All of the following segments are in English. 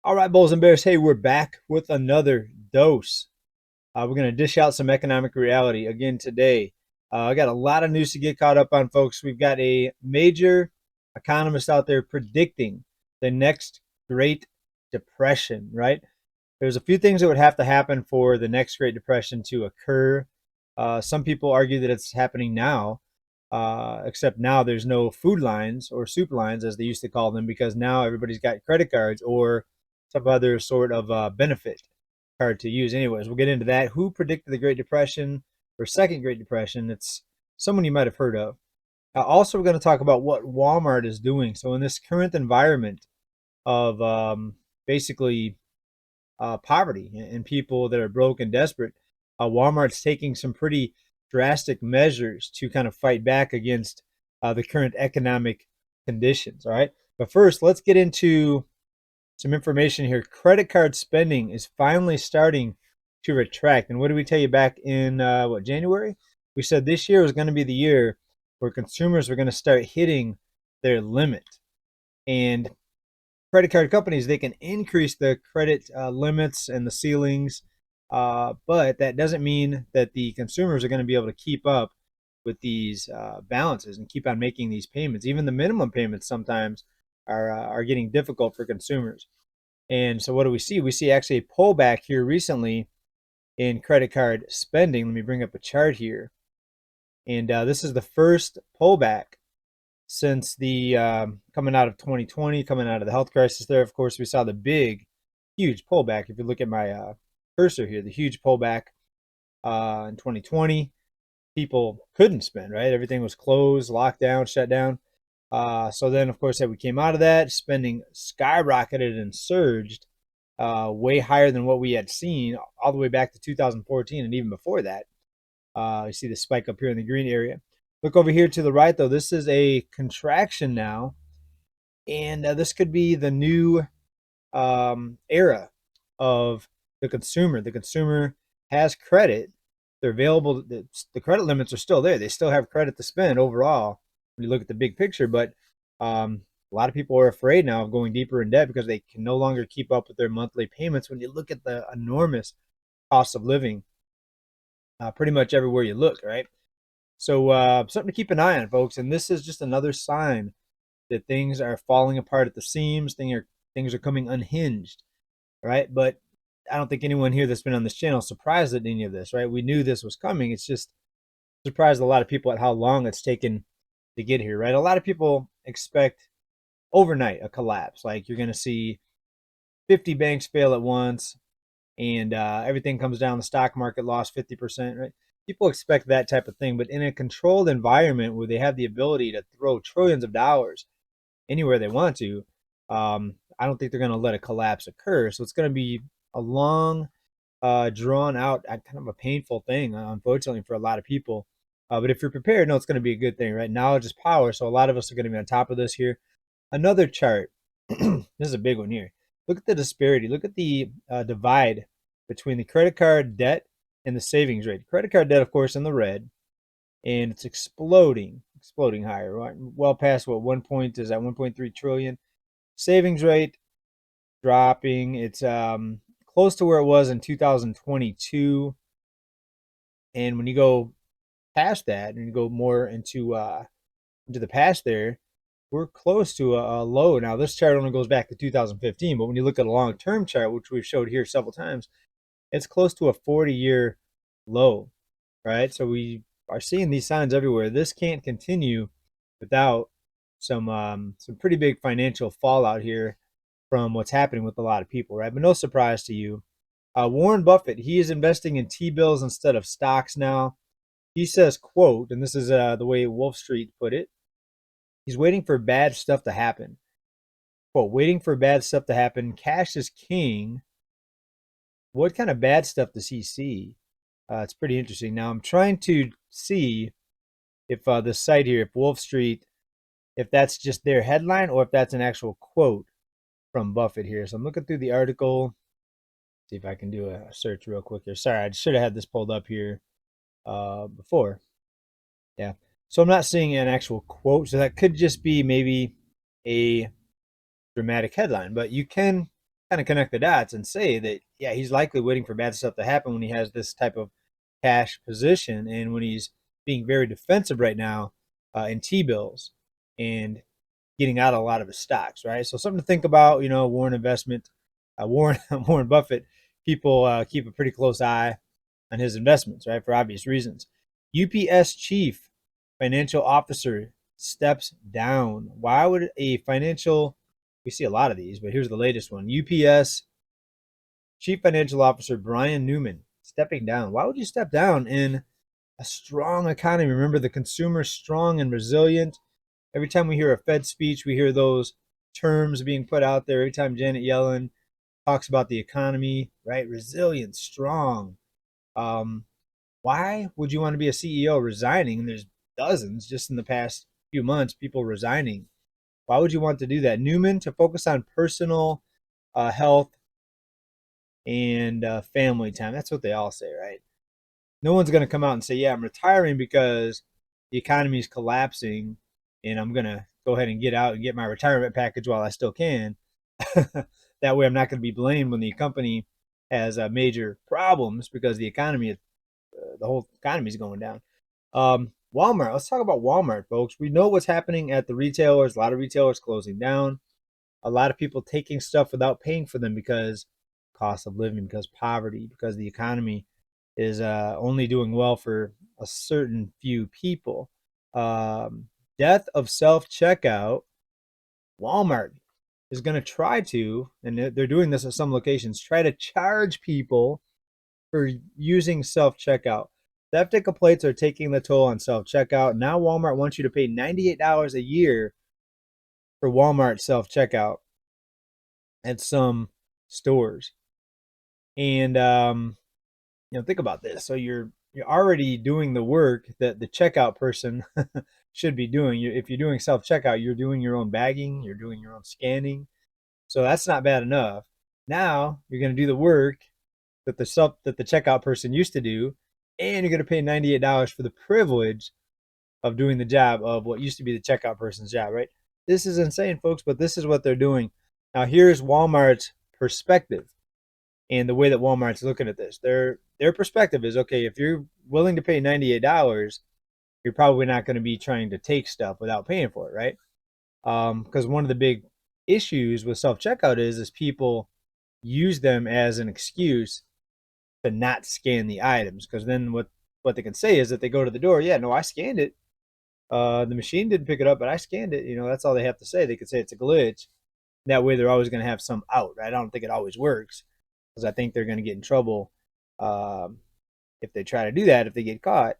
All right, Bulls and Bears. Hey, we're back with another dose. We're going to dish out some economic reality again today. I got a lot of news to get caught up on, folks. We've got a major economist out there predicting the next Great Depression, right? There's a few things that would have to happen for the next Great Depression to occur. Some people argue that it's happening now, except now there's no food lines or soup lines, as they used to call them, because now everybody's got credit cards or some other sort of benefit card to use. Anyways, we'll get into that. Who predicted the Great Depression or Second Great Depression? It's someone you might have heard of. Also, we're going to talk about what Walmart is doing. So, in this current environment of basically poverty and people that are broke and desperate, Walmart's taking some pretty drastic measures to kind of fight back against the current economic conditions. All right. But first, let's get into some information here. Credit card spending is finally starting to retract. And what did we tell you back in January? We said this year was going to be the year where consumers were going to start hitting their limit. And credit card companies, they can increase the credit limits and the ceilings, but that doesn't mean that the consumers are going to be able to keep up with these balances and keep on making these payments. Even the minimum payments sometimes are getting difficult for consumers. And so what do we see? We see actually a pullback here recently in credit card spending. Let me bring up a chart here. And this is the first pullback since the coming out of 2020, coming out of the health crisis there. Of course, we saw the big, huge pullback. If you look at my cursor here, the huge pullback in 2020, people couldn't spend, right? Everything was closed, locked down, shut down. So then, of course, as we came out of that, spending skyrocketed and surged way higher than what we had seen all the way back to 2014 and even before that. You see the spike up here in the green area. Look over here to the right, though. This is a contraction now, and this could be the new era of the consumer. The consumer has credit. They're available. The credit limits are still there. They still have credit to spend overall when you look at the big picture, but a lot of people are afraid now of going deeper in debt because they can no longer keep up with their monthly payments when you look at the enormous cost of living pretty much everywhere you look, right? So something to keep an eye on, folks. And this is just another sign that things are falling apart at the seams. Things are coming unhinged, right? But I don't think anyone here that's been on this channel is surprised at any of this, right? We knew this was coming. It's just surprised a lot of people at how long it's taken to get here, right? A lot of people expect overnight a collapse. Like you're going to see 50 banks fail at once and everything comes down. The stock market lost 50%, right? People expect that type of thing, but in a controlled environment where they have the ability to throw trillions of dollars anywhere they want to, I don't think they're going to let a collapse occur. So it's going to be a long, drawn out, kind of a painful thing, unfortunately, for a lot of people. But if you're prepared, no, it's going to be a good thing, right? Knowledge is power. So a lot of us are going to be on top of this here. Another chart. This is a big one here. Look at the disparity. Look at the divide between the credit card debt and the savings rate. Credit card debt, of course, in the red, and it's exploding higher, right? Well past what 1.3 trillion. Savings rate dropping. It's close to where it was in 2022. And when you go past that and you go more into the past there, we're close to a low. Now, this chart only goes back to 2015, but when you look at a long-term chart, which we've showed here several times, it's close to a 40-year low, right? So we are seeing these signs everywhere. This can't continue without some pretty big financial fallout here from what's happening with a lot of people, right? But no surprise to you. Warren Buffett, he is investing in T-bills instead of stocks now. He says, quote, and this is the way Wolf Street put it, he's waiting for bad stuff to happen. Quote, waiting for bad stuff to happen. Cash is king. What kind of bad stuff does he see? It's pretty interesting. Now, I'm trying to see if this site here, if Wolf Street, if that's just their headline or if that's an actual quote from Buffett here. So I'm looking through the article. See if I can do a search real quick here. Sorry, I should have had this pulled up here before. Yeah. So I'm not seeing an actual quote. So that could just be maybe a dramatic headline. But you can kind of connect the dots and say that, yeah, he's likely waiting for bad stuff to happen when he has this type of cash position and when he's being very defensive right now in T-bills and getting out a lot of his stocks, right? So something to think about, Warren investment, Warren Warren Buffett. People keep a pretty close eye on his investments, right, for obvious reasons. UPS chief financial officer steps down. Why would a financial? We see a lot of these, but here's the latest one. UPS chief financial officer Brian Newman stepping down. Why would you step down in a strong economy? Remember, the consumer's strong and resilient. Every time we hear a Fed speech, we hear those terms being put out there. Every time Janet Yellen talks about the economy, right? Resilient, strong. Um, why would you want to be a CEO resigning? And there's dozens just in the past few months, people resigning. Why would you want to do that? Newman, to focus on personal health and family time. That's what they all say, right? No one's going to come out and say, yeah, I'm retiring because the economy is collapsing and I'm going to go ahead and get out and get my retirement package while I still can. That way I'm not going to be blamed when the company has major problems because the whole economy is going down. Walmart. Let's talk about Walmart, folks. We know what's happening at the retailers. A lot of retailers closing down. A lot of people taking stuff without paying for them because cost of living, because poverty, because the economy is only doing well for a certain few people. Death of self checkout. Walmart is going to try to, and they're doing this at some locations, try to charge people for using self checkout. Theft and complaints are taking the toll on self checkout. Now Walmart wants you to pay $98 a year for Walmart self checkout at some stores. And think about this. So you're already doing the work that the checkout person should be doing. If you're doing self checkout, you're doing your own bagging, you're doing your own scanning. So that's not bad enough. Now you're going to do the work that the checkout person used to do, and you're going to pay $98 for the privilege of doing the job of what used to be the checkout person's job, right? This is insane, folks, but this is what they're doing. Now here's Walmart's perspective and the way that Walmart's looking at this. Their perspective is, okay, if you're willing to pay $98, you're probably not going to be trying to take stuff without paying for it, right? Because one of the big issues with self-checkout is people use them as an excuse to not scan the items, because then what they can say is that they go to the door, yeah, no, I scanned it. The machine didn't pick it up, but I scanned it. That's all they have to say. They could say it's a glitch. That way, they're always going to have some out, right? I don't think it always works because I think they're going to get in trouble if they try to do that if they get caught.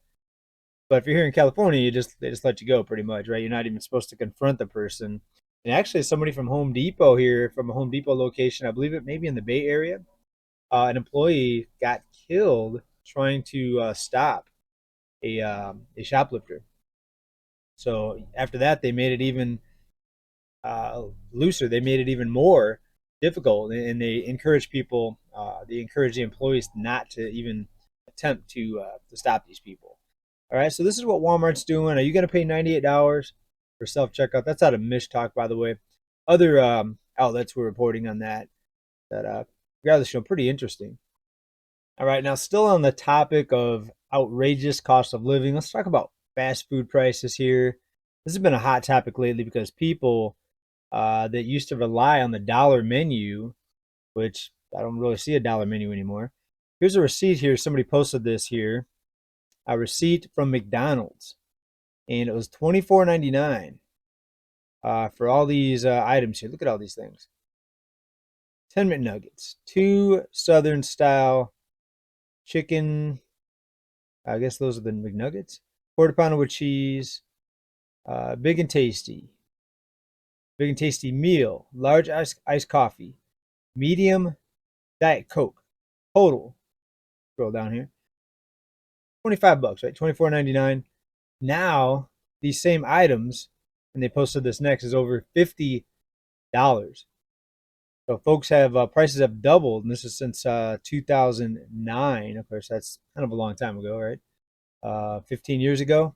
But if you're here in California, they just let you go pretty much, right? You're not even supposed to confront the person. And actually, somebody from Home Depot here, from a Home Depot location, I believe it maybe in the Bay Area, an employee got killed trying to stop a shoplifter. So after that, they made it even looser. They made it even more difficult, and they encourage people. They encourage the employees not to even attempt to stop these people. All right, so this is what Walmart's doing. Are you going to pay $98 for self checkout? That's out of Mish Talk, by the way. Other outlets were reporting on that. Got the show pretty interesting. All right, now still on the topic of outrageous cost of living, let's talk about fast food prices here. This has been a hot topic lately because people that used to rely on the dollar menu, which I don't really see a dollar menu anymore. Here's a receipt here. Somebody posted this here. A receipt from McDonald's, and it was $24.99 for all these items here. Look at all these things. 10 McNuggets, 2 Southern style chicken. I guess those are the McNuggets. Quarter pounder with cheese. Big and tasty. Big and tasty meal. Large iced coffee. Medium Diet Coke. Total. Scroll down here. $25, right? $24.99. Now, these same items, and they posted this next, is over $50. So folks have prices have doubled, and this is since 2009. Of course, that's kind of a long time ago, right? 15 years ago.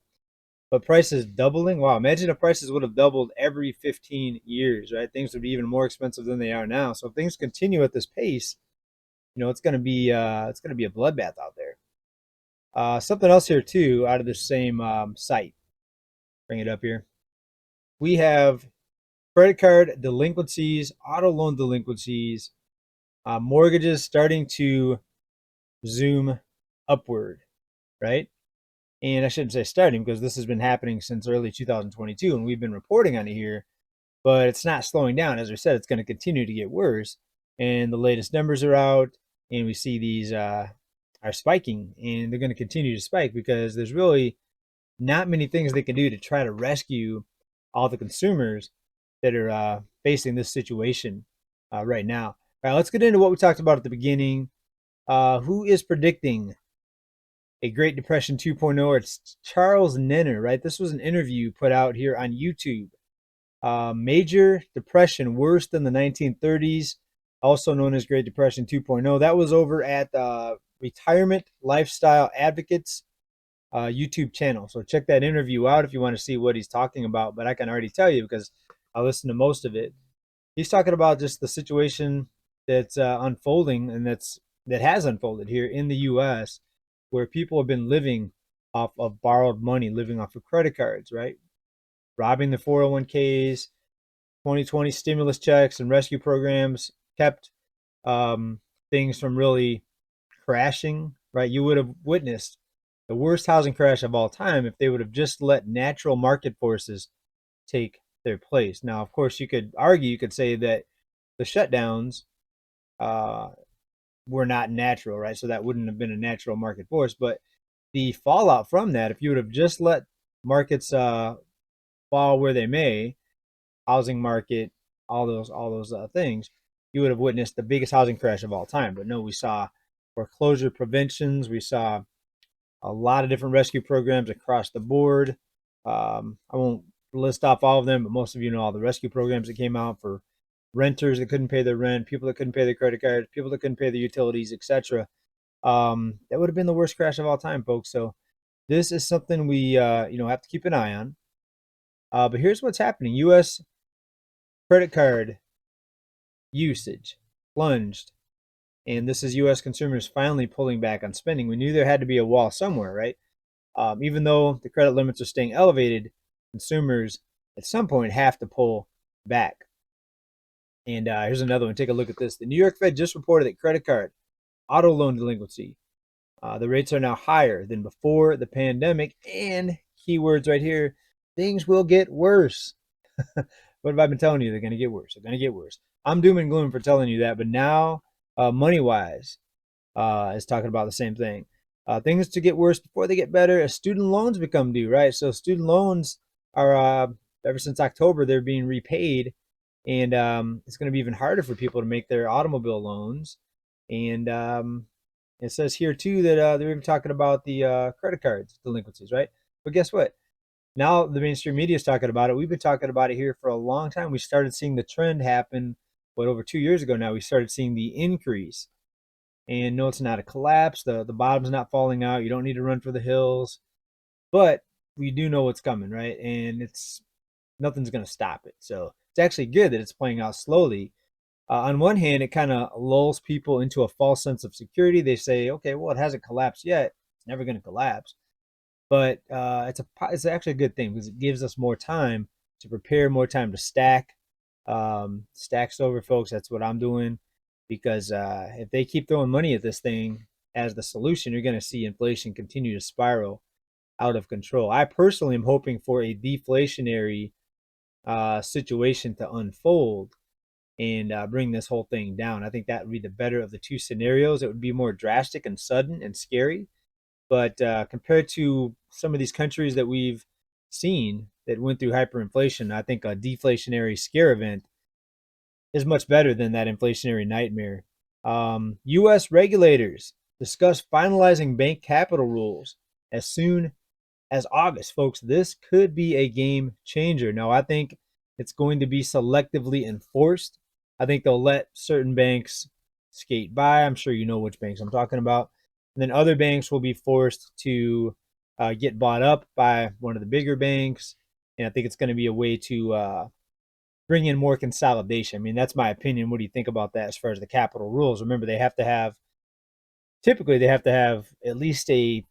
But prices doubling? Wow, imagine if prices would have doubled every 15 years, right? Things would be even more expensive than they are now. So if things continue at this pace, it's gonna be a bloodbath out there. Something else here too, out of the same site. Bring it up here. We have credit card delinquencies, auto loan delinquencies, mortgages starting to zoom upward, right? And I shouldn't say starting because this has been happening since early 2022, and we've been reporting on it here, but it's not slowing down. As I said, it's going to continue to get worse. And the latest numbers are out, and we see these are spiking, and they're going to continue to spike because there's really not many things they can do to try to rescue all the consumers that are facing this situation right now. All right, let's get into what we talked about at the beginning. Who is predicting a Great Depression 2.0? It's Charles Nenner, right? This was an interview put out here on YouTube. Major Depression, worse than the 1930s, also known as Great Depression 2.0. That was over at Retirement Lifestyle Advocates YouTube channel. So check that interview out if you want to see what he's talking about. But I can already tell you because I listened to most of it. He's talking about just the situation that's unfolding and that has unfolded here in the U.S., where people have been living off of borrowed money, living off of credit cards, right? Robbing the 401ks, 2020 stimulus checks and rescue programs kept things from really crashing, right? You would have witnessed the worst housing crash of all time if they would have just let natural market forces take their place. Now, of course, you could argue, you could say that the shutdowns uh, were not natural, right? So that wouldn't have been a natural market force. But the fallout from that, if you would have just let markets fall where they may, housing market, all those things, you would have witnessed the biggest housing crash of all time. But no, we saw foreclosure preventions, we saw a lot of different rescue programs across the board. I won't list off all of them, but most of you know all the rescue programs that came out for renters that couldn't pay their rent, people that couldn't pay their credit cards, people that couldn't pay their utilities, etc. That would have been the worst crash of all time, folks. So this is something we have to keep an eye on. But here's what's happening: U.S. credit card usage plunged, and this is U.S. consumers finally pulling back on spending. We knew there had to be a wall somewhere, right? Even though the credit limits are staying elevated, consumers at some point have to pull back. And here's another one. Take a look at this. The New York Fed just reported that credit card auto loan delinquency, the rates are now higher than before the pandemic. And keywords right here, things will get worse. What have I been telling you? They're going to get worse. They're going to get worse. I'm doom and gloom for telling you that, but now, money wise, is talking about the same thing. Things to get worse before they get better as student loans become due, right? So student loans are ever since October they're being repaid, and it's going to be even harder for people to make their automobile loans. And it says here too that they're even talking about the credit cards delinquencies, right? But guess what? Now the mainstream media is talking about it. We've been talking about it here for a long time. We started seeing the trend happen, over 2 years ago now. We started seeing the increase. And no, it's not a collapse. The bottom's not falling out. You don't need to run for the hills. But we do know what's coming, right? And it's nothing's going to stop it. So it's actually good that it's playing out slowly. On one hand, it kind of lulls people into a false sense of security. They say, okay, well, it hasn't collapsed yet. It's never going to collapse. But it's actually a good thing because it gives us more time to prepare, more time to stack. Stacks over, folks. That's what I'm doing because if they keep throwing money at this thing as the solution, you're going to see inflation continue to spiral out of control. I personally am hoping for a deflationary situation to unfold and bring this whole thing down. I think that would be the better of the two scenarios. It would be more drastic and sudden and scary, but compared to some of these countries that we've seen that went through hyperinflation, I think a deflationary scare event is much better than that inflationary nightmare. U.S. regulators discuss finalizing bank capital rules as soon as August, folks. This could be a game changer. Now, I think it's going to be selectively enforced. I think they'll let certain banks skate by. I'm sure you know which banks I'm talking about. And then other banks will be forced to get bought up by one of the bigger banks. And I think it's going to be a way to bring in more consolidation. I mean, that's my opinion. What do you think about that as far as the capital rules? Remember, typically, they have to have at least a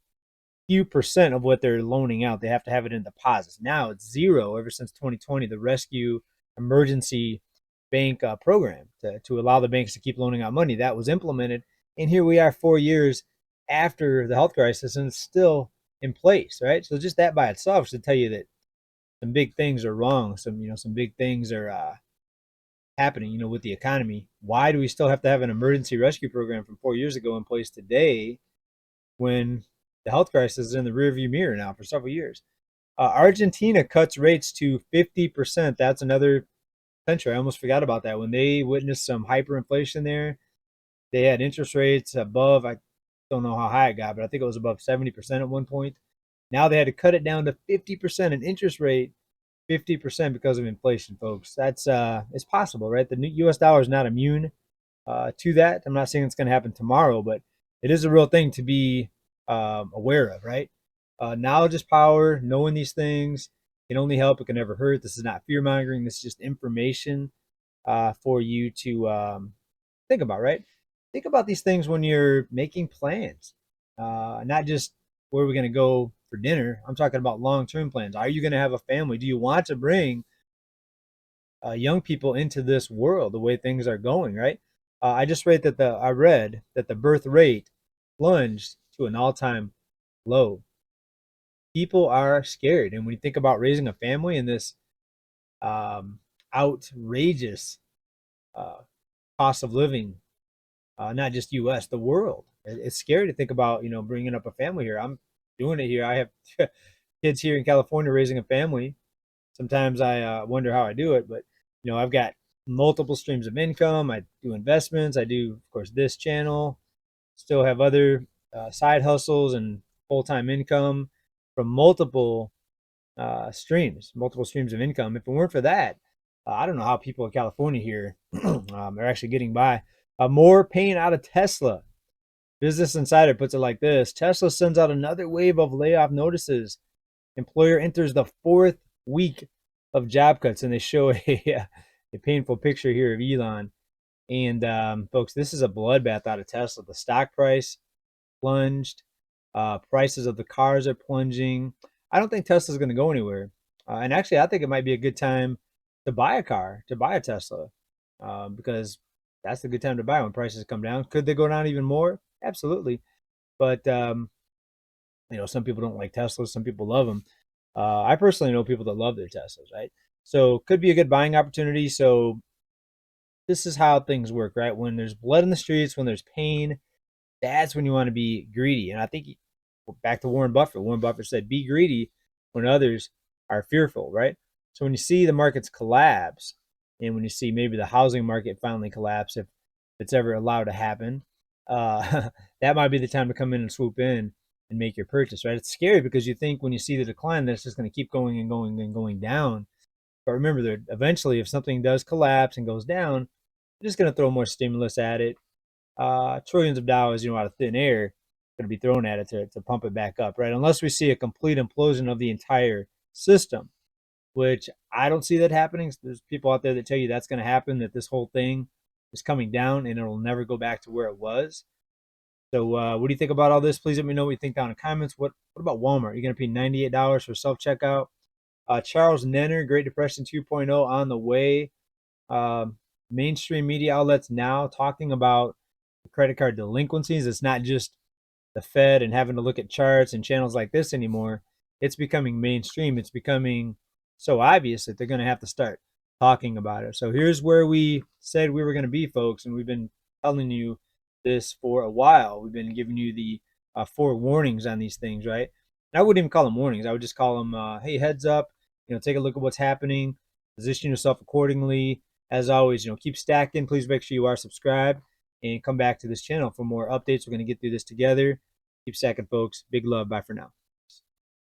few percent of what they're loaning out. They have to have it in deposits. Now it's zero ever since 2020, the Rescue Emergency Bank program to allow the banks to keep loaning out money. That was implemented. And here we are 4 years after the health crisis, and it's still in place, right? So just that by itself should tell you that some big things are wrong. Some big things are happening, with the economy. Why do we still have to have an emergency rescue program from 4 years ago in place today when the health crisis is in the rearview mirror now for several years? Argentina cuts rates to 50%. That's another country. I almost forgot about that. When they witnessed some hyperinflation there, they had interest rates above, I don't know how high it got, but I think it was above 70% at one point. Now they had to cut it down to 50% in interest rate, 50% because of inflation, folks. That's it's possible, right? The U.S. dollar is not immune to that. I'm not saying it's going to happen tomorrow, but it is a real thing to be aware of, right? Knowledge is power. Knowing these things can only help. It can never hurt. This is not fear mongering. This is just information for you to think about, right? Think about these things when you're making plans, not just where we're going to go for dinner. I'm talking about long-term plans. Are you going to have a family? Do you want to bring young people into this world the way things are going, right? I read that the birth rate plunged to an all-time low. People are scared, and when you think about raising a family in this outrageous uh, cost of living, not just U.S., the world. It's scary to think about, bringing up a family here. I'm doing it here. I have kids here in California raising a family. Sometimes I wonder how I do it, but I've got multiple streams of income. I do investments. I do, of course, this channel. Still have other side hustles and full-time income from multiple streams of income. If it weren't for that, I don't know how people in California here are actually getting by. More pain out of Tesla. Business Insider puts it like this: Tesla sends out another wave of layoff notices. Employer enters the fourth week of job cuts, and they show a painful picture here of Elon. And folks, this is a bloodbath out of Tesla. The stock price plunged. Prices of the cars are plunging. I don't think Tesla's going to go anywhere. And actually, I think it might be a good time to buy a car, to buy a Tesla, because that's a good time to buy when prices come down. Could they go down even more? Absolutely. But some people don't like Teslas. Some people love them. I personally know people that love their Teslas, right? So could be a good buying opportunity. So this is how things work, right? When there's blood in the streets, when there's pain, that's when you want to be greedy. And I think back to Warren Buffett. Warren Buffett said, "Be greedy when others are fearful," right? So when you see the markets collapse, and when you see maybe the housing market finally collapse, if it's ever allowed to happen, that might be the time to come in and swoop in and make your purchase, right? It's scary because you think when you see the decline that it's just going to keep going and going and going down. But remember that eventually, if something does collapse and goes down, you're just going to throw more stimulus at it. Trillions of dollars, out of thin air, going to be thrown at it to pump it back up, right? Unless we see a complete implosion of the entire system, which I don't see that happening. There's people out there that tell you that's going to happen, that this whole thing is coming down and it'll never go back to where it was. So what do you think about all this? Please let me know what you think down in the comments. What about Walmart? You're going to pay $98 for self-checkout. Charles Nenner, Great Depression 2.0 on the way. Mainstream media outlets now talking about credit card delinquencies. It's not just the Fed and having to look at charts and channels like this anymore. It's becoming mainstream. It's becoming so obvious that they're going to have to start talking about it. So here's where we said we were going to be, folks, and we've been telling you this for a while. We've been giving you the four warnings on these things, right? And I wouldn't even call them warnings. I would just call them, hey, heads up, take a look at what's happening, position yourself accordingly. As always, keep stacking. Please make sure you are subscribed and come back to this channel for more updates. We're going to get through this together. Keep stacking, folks. Big love. Bye for now.